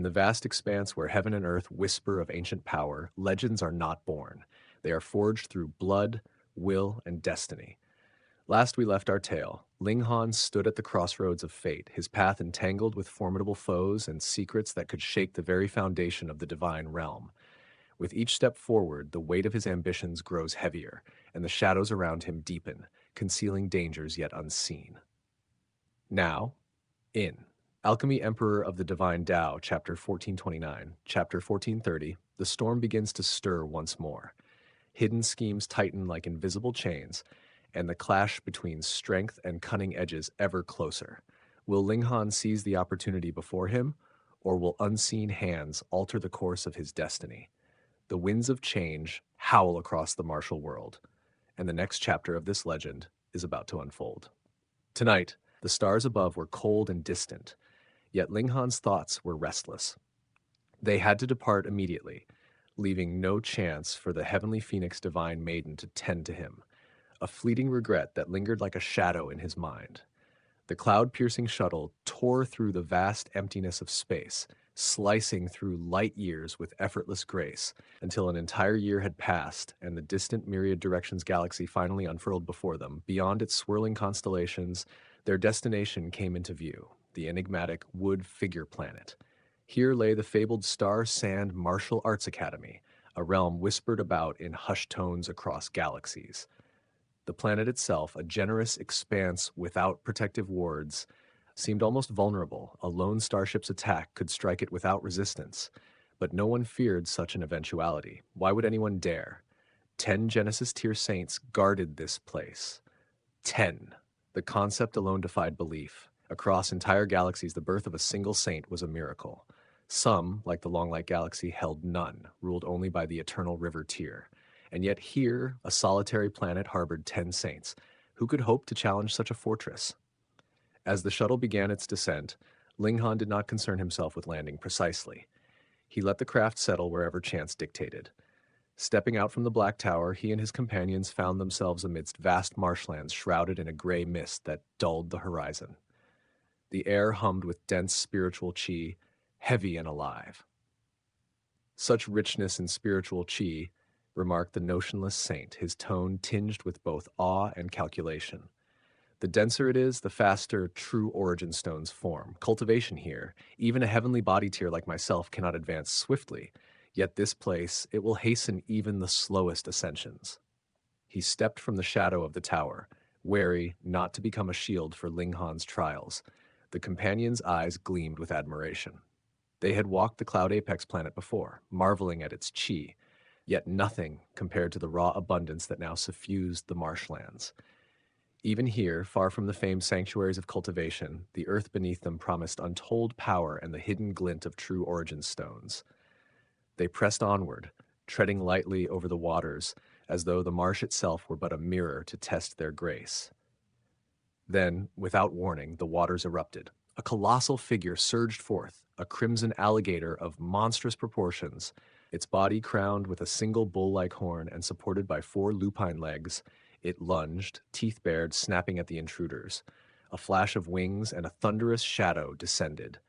In the vast expanse where heaven and earth whisper of ancient power, legends are not born. They are forged through blood, will, and destiny. Last we left our tale, Ling Han stood at the crossroads of fate, his path entangled with formidable foes and secrets that could shake the very foundation of the divine realm. With each step forward, the weight of his ambitions grows heavier, and the shadows around him deepen, concealing dangers yet unseen. Now, in Alchemy Emperor of the Divine Dao Chapter 1429, Chapter 1430, the storm begins to stir once more. Hidden schemes tighten like invisible chains, and the clash between strength and cunning edges ever closer. Will Ling Han seize the opportunity before him, or will unseen hands alter the course of his destiny? The winds of change howl across the martial world, and the next chapter of this legend is about to unfold. Tonight, the stars above were cold and distant, yet Ling Han's thoughts were restless. They had to depart immediately, leaving no chance for the heavenly phoenix divine maiden to tend to him, a fleeting regret that lingered like a shadow in his mind. The cloud-piercing shuttle tore through the vast emptiness of space, slicing through light years with effortless grace, until an entire year had passed and the distant myriad directions galaxy finally unfurled before them. Beyond its swirling constellations, their destination came into view, the enigmatic Wood Figure Planet. Here lay the fabled Star Sand Martial Arts Academy, a realm whispered about in hushed tones across galaxies. The planet itself, a generous expanse without protective wards, seemed almost vulnerable. A lone starship's attack could strike it without resistance. But no one feared such an eventuality. Why would anyone dare? 10 Genesis tier saints guarded this place. 10. The concept alone defied belief. Across entire galaxies, the birth of a single saint was a miracle. Some, like the Longlight Galaxy, held none, ruled only by the eternal river tier. And yet here, a solitary planet harbored 10 saints. Who could hope to challenge such a fortress? As the shuttle began its descent, Ling Han did not concern himself with landing precisely. He let the craft settle wherever chance dictated. Stepping out from the Black Tower, he and his companions found themselves amidst vast marshlands shrouded in a gray mist that dulled the horizon. The air hummed with dense spiritual chi, heavy and alive. Such richness in spiritual chi, remarked the notionless saint, his tone tinged with both awe and calculation. The denser it is, the faster true origin stones form. Cultivation here, even a heavenly body tier like myself cannot advance swiftly, yet this place, it will hasten even the slowest ascensions. He stepped from the shadow of the tower, wary not to become a shield for Ling Han's trials. The companions' eyes gleamed with admiration. They had walked the Cloud Apex planet before, marveling at its chi, yet nothing compared to the raw abundance that now suffused the marshlands. Even here, far from the famed sanctuaries of cultivation, the earth beneath them promised untold power and the hidden glint of true origin stones. They pressed onward, treading lightly over the waters, as though the marsh itself were but a mirror to test their grace. Then, without warning, the waters erupted. A colossal figure surged forth, a crimson alligator of monstrous proportions, its body crowned with a single bull-like horn and supported by 4 lupine legs. It lunged, teeth bared, snapping at the intruders. A flash of wings and a thunderous shadow descended.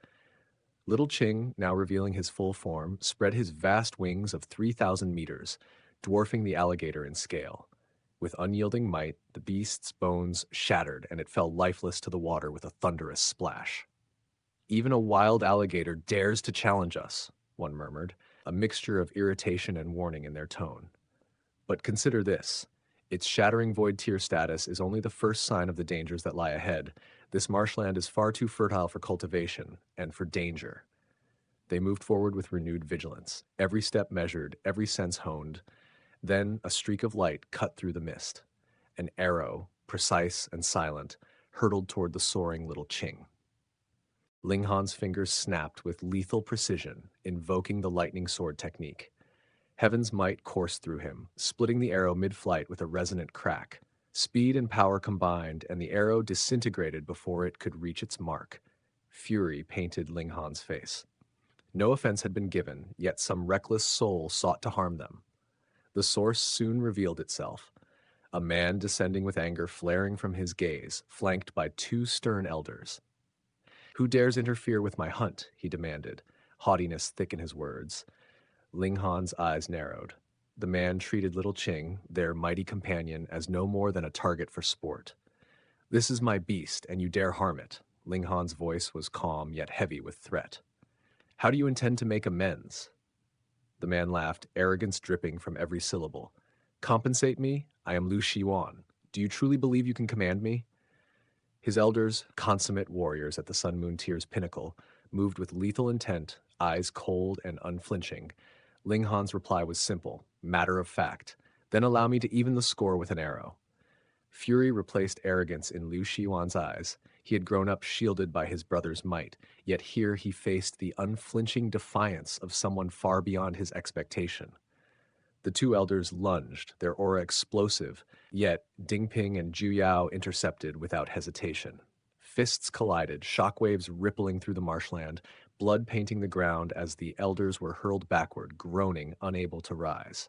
Little Ching, now revealing his full form, spread his vast wings of 3,000 meters, dwarfing the alligator in scale. With unyielding might, the beast's bones shattered, and it fell lifeless to the water with a thunderous splash. "Even a wild alligator dares to challenge us," one murmured, a mixture of irritation and warning in their tone. But consider this. Its shattering void tier status is only the first sign of the dangers that lie ahead. This marshland is far too fertile for cultivation and for danger. They moved forward with renewed vigilance, every step measured, every sense honed. Then a streak of light cut through the mist. An arrow, precise and silent, hurtled toward the soaring little Ching. Ling Han's fingers snapped with lethal precision, invoking the lightning sword technique. Heaven's might coursed through him, splitting the arrow mid-flight with a resonant crack. Speed and power combined, and the arrow disintegrated before it could reach its mark. Fury painted Ling Han's face. No offense had been given, yet some reckless soul sought to harm them. The source soon revealed itself. A man descending with anger flaring from his gaze, flanked by 2 stern elders. "Who dares interfere with my hunt?" he demanded, haughtiness thick in his words. Ling Han's eyes narrowed. The man treated little Qing, their mighty companion, as no more than a target for sport. "This is my beast, and you dare harm it." Ling Han's voice was calm yet heavy with threat. "How do you intend to make amends?" The man laughed, arrogance dripping from every syllable. "Compensate me? I am Lu Shiwan. Do you truly believe you can command me?" His elders, consummate warriors at the Sun Moon Tier's pinnacle, moved with lethal intent, eyes cold and unflinching. Ling Han's reply was simple, matter of fact. "Then allow me to even the score with an arrow." Fury replaced arrogance in Liu Shiwan's eyes. He had grown up shielded by his brother's might, yet here he faced the unflinching defiance of someone far beyond his expectation. The two elders lunged, their aura explosive, yet Dingping and Juyao intercepted without hesitation. Fists collided, shockwaves rippling through the marshland, blood painting the ground as the elders were hurled backward, groaning, unable to rise.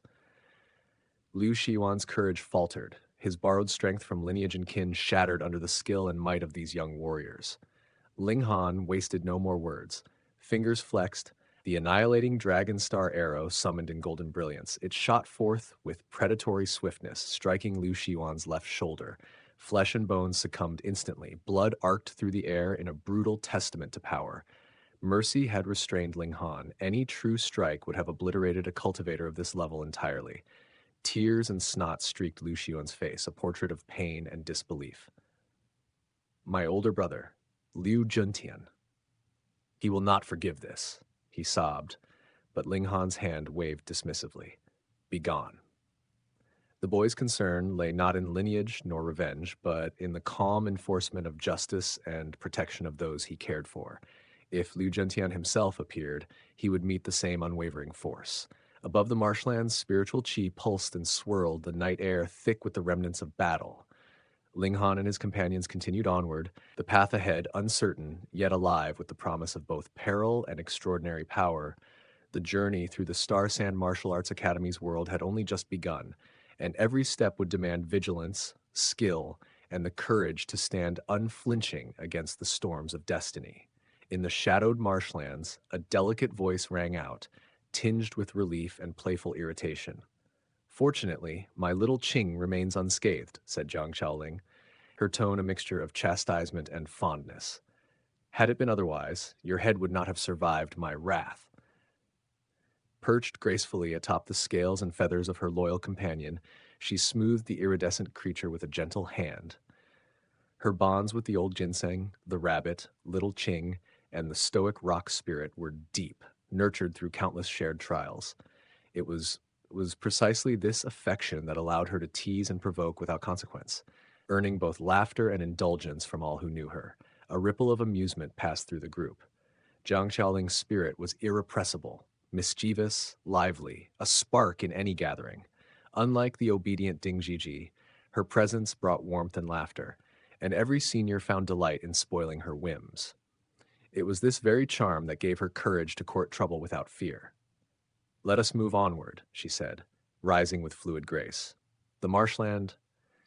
Liu Shiwan's courage faltered, his borrowed strength from lineage and kin shattered under the skill and might of these young warriors. Ling Han wasted no more words. Fingers flexed, the annihilating dragon star arrow summoned in golden brilliance. It shot forth with predatory swiftness, striking Liu Shiwan's left shoulder. Flesh and bones succumbed instantly. Blood arced through the air in a brutal testament to power. Mercy had restrained Ling Han. Any true strike would have obliterated a cultivator of this level entirely. Tears and snot streaked Liu Shiwan's face, a portrait of pain and disbelief. "My older brother, Liu Juntian. He will not forgive this," he sobbed, but Ling Han's hand waved dismissively. "Begone." The boy's concern lay not in lineage nor revenge, but in the calm enforcement of justice and protection of those he cared for. If Liu Juntian himself appeared, he would meet the same unwavering force. Above the marshlands, spiritual chi pulsed and swirled, the night air thick with the remnants of battle. Ling Han and his companions continued onward, the path ahead uncertain, yet alive with the promise of both peril and extraordinary power. The journey through the Star Sand Martial Arts Academy's world had only just begun, and every step would demand vigilance, skill, and the courage to stand unflinching against the storms of destiny. In the shadowed marshlands, a delicate voice rang out, tinged with relief and playful irritation. "Fortunately, my little Qing remains unscathed," said Jiang Chaoling, her tone a mixture of chastisement and fondness. "Had it been otherwise, your head would not have survived my wrath." Perched gracefully atop the scales and feathers of her loyal companion, she smoothed the iridescent creature with a gentle hand. Her bonds with the old ginseng, the rabbit, little Qing, and the stoic rock spirit were deep, nurtured through countless shared trials. It was precisely this affection that allowed her to tease and provoke without consequence, earning both laughter and indulgence from all who knew her. A ripple of amusement passed through the group. Jiang Xiaoling's spirit was irrepressible, mischievous, lively, a spark in any gathering. Unlike the obedient Ding Jiji, her presence brought warmth and laughter, and every senior found delight in spoiling her whims. It was this very charm that gave her courage to court trouble without fear. "Let us move onward," she said, rising with fluid grace. The marshland,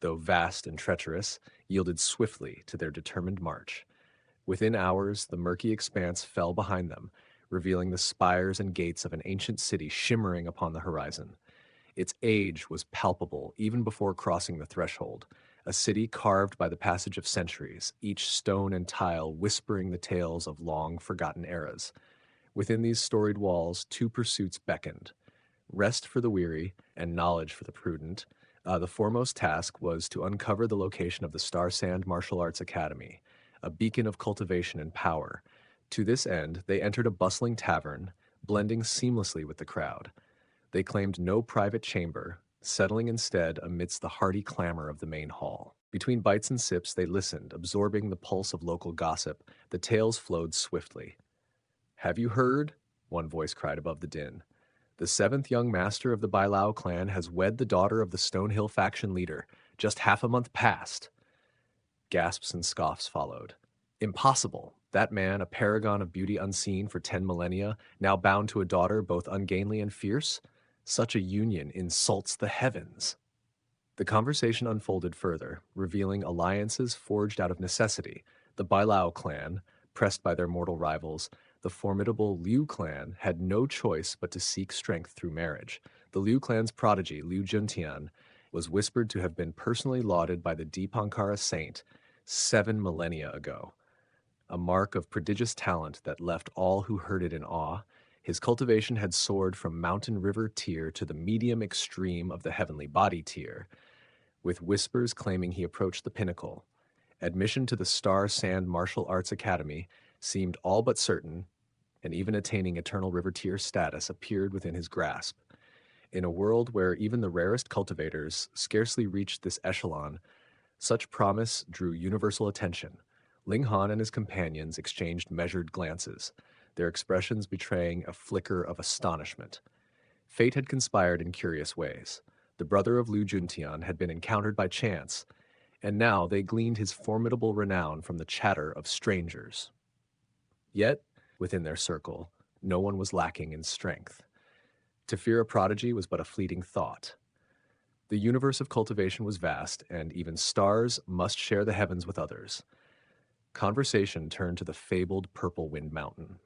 though vast and treacherous, yielded swiftly to their determined march. Within hours, the murky expanse fell behind them, revealing the spires and gates of an ancient city shimmering upon the horizon. Its age was palpable even before crossing the threshold, a city carved by the passage of centuries, each stone and tile whispering the tales of long-forgotten eras. Within these storied walls, two pursuits beckoned: rest for the weary and knowledge for the prudent. The foremost task was to uncover the location of the Star Sand Martial Arts Academy, a beacon of cultivation and power. To this end, they entered a bustling tavern, blending seamlessly with the crowd. They claimed no private chamber, settling instead amidst the hearty clamor of the main hall. Between bites and sips, they listened, absorbing the pulse of local gossip. The tales flowed swiftly. "Have you heard?" one voice cried above the din. "The seventh young master of the Bailao clan has wed the daughter of the Stonehill faction leader, just half a month past." Gasps and scoffs followed. "Impossible! That man, a paragon of beauty unseen for 10 millennia, now bound to a daughter both ungainly and fierce? Such a union insults the heavens." The conversation unfolded further, revealing alliances forged out of necessity. The Bailao clan, pressed by their mortal rivals, The formidable Liu clan had no choice but to seek strength through marriage. The Liu clan's prodigy, Liu Juntian, was whispered to have been personally lauded by the Deepankara saint 7 millennia ago, a mark of prodigious talent that left all who heard it in awe. His cultivation had soared from mountain river tier to the medium extreme of the heavenly body tier, with whispers claiming he approached the pinnacle. Admission to the Star Sand Martial Arts Academy seemed all but certain, and even attaining eternal river tier status appeared within his grasp. In a world where even the rarest cultivators scarcely reached this echelon, such promise drew universal attention. Ling Han and his companions exchanged measured glances, their expressions betraying a flicker of astonishment. Fate had conspired in curious ways. The brother of Liu Juntian had been encountered by chance, and now they gleaned his formidable renown from the chatter of strangers. Yet, within their circle, no one was lacking in strength. To fear a prodigy was but a fleeting thought. The universe of cultivation was vast, and even stars must share the heavens with others. Conversation turned to the fabled Purple Wind Mountain.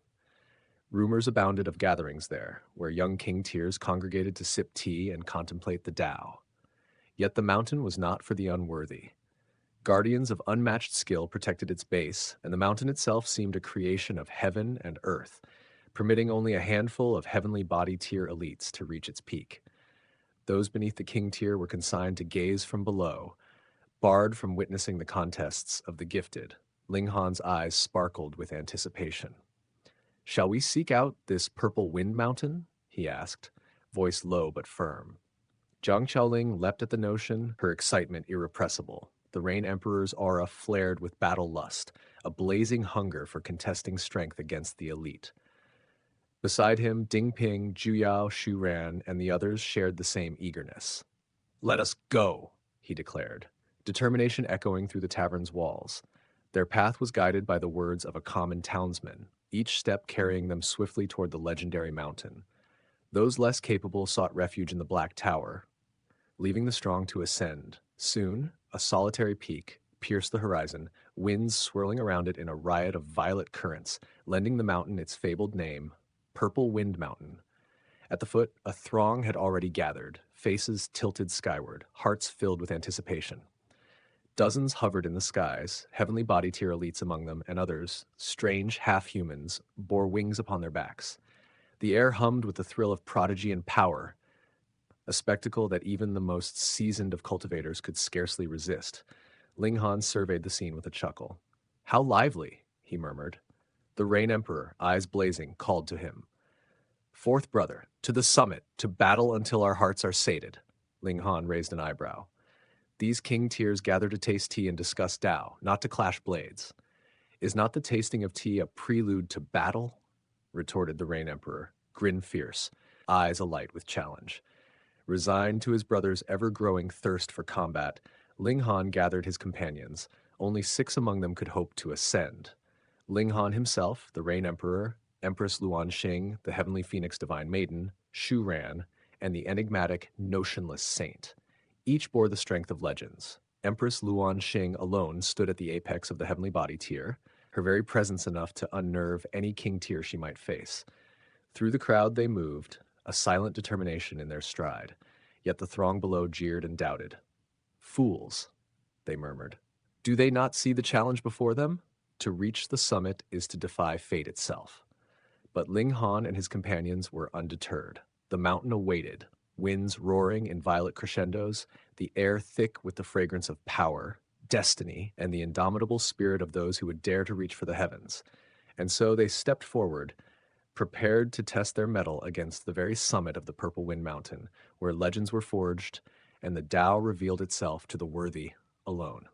Rumors abounded of gatherings there, where young king tiers congregated to sip tea and contemplate the Tao. Yet the mountain was not for the unworthy. Guardians of unmatched skill protected its base, and the mountain itself seemed a creation of heaven and earth, permitting only a handful of heavenly body tier elites to reach its peak. Those beneath the king tier were consigned to gaze from below, barred from witnessing the contests of the gifted. Ling Han's eyes sparkled with anticipation. "Shall we seek out this Purple Wind Mountain?" he asked, voice low but firm. Zhang Xiaoling leapt at the notion, her excitement irrepressible. The Rain Emperor's aura flared with battle lust, a blazing hunger for contesting strength against the elite. Beside him, Ding Ping, Juyao, Shu Ran, and the others shared the same eagerness. "Let us go," he declared, determination echoing through the tavern's walls. Their path was guided by the words of a common townsman, each step carrying them swiftly toward the legendary mountain. Those less capable sought refuge in the Black Tower, leaving the strong to ascend. Soon, a solitary peak pierced the horizon, winds swirling around it in a riot of violet currents, lending the mountain its fabled name, Purple Wind Mountain. At the foot, a throng had already gathered, faces tilted skyward, hearts filled with anticipation. Dozens hovered in the skies, heavenly body tier elites among them, and others, strange half-humans, bore wings upon their backs. The air hummed with the thrill of prodigy and power, a spectacle that even the most seasoned of cultivators could scarcely resist. Ling Han surveyed the scene with a chuckle. "How lively," he murmured. The Rain Emperor, eyes blazing, called to him. "Fourth brother, to the summit, to battle until our hearts are sated." Ling Han raised an eyebrow. "These king tiers gather to taste tea and discuss Tao, not to clash blades. Is not the tasting of tea a prelude to battle?" retorted the Rain Emperor, grin fierce, eyes alight with challenge. Resigned to his brother's ever-growing thirst for combat, Ling Han gathered his companions. Only 6 among them could hope to ascend. Ling Han himself, the Rain Emperor, Empress Luan Xing, the Heavenly Phoenix Divine Maiden, Shu Ran, and the enigmatic, notionless saint. Each bore the strength of legends. Empress Luan Xing alone stood at the apex of the heavenly body tier, her very presence enough to unnerve any king tier she might face. Through the crowd they moved, a silent determination in their stride, yet the throng below jeered and doubted. "Fools," they murmured. "Do they not see the challenge before them? To reach the summit is to defy fate itself." But Ling Han and his companions were undeterred. The mountain awaited, winds roaring in violet crescendos, the air thick with the fragrance of power, destiny, and the indomitable spirit of those who would dare to reach for the heavens. And so they stepped forward, prepared to test their mettle against the very summit of the Purple Wind Mountain, where legends were forged and the Tao revealed itself to the worthy alone.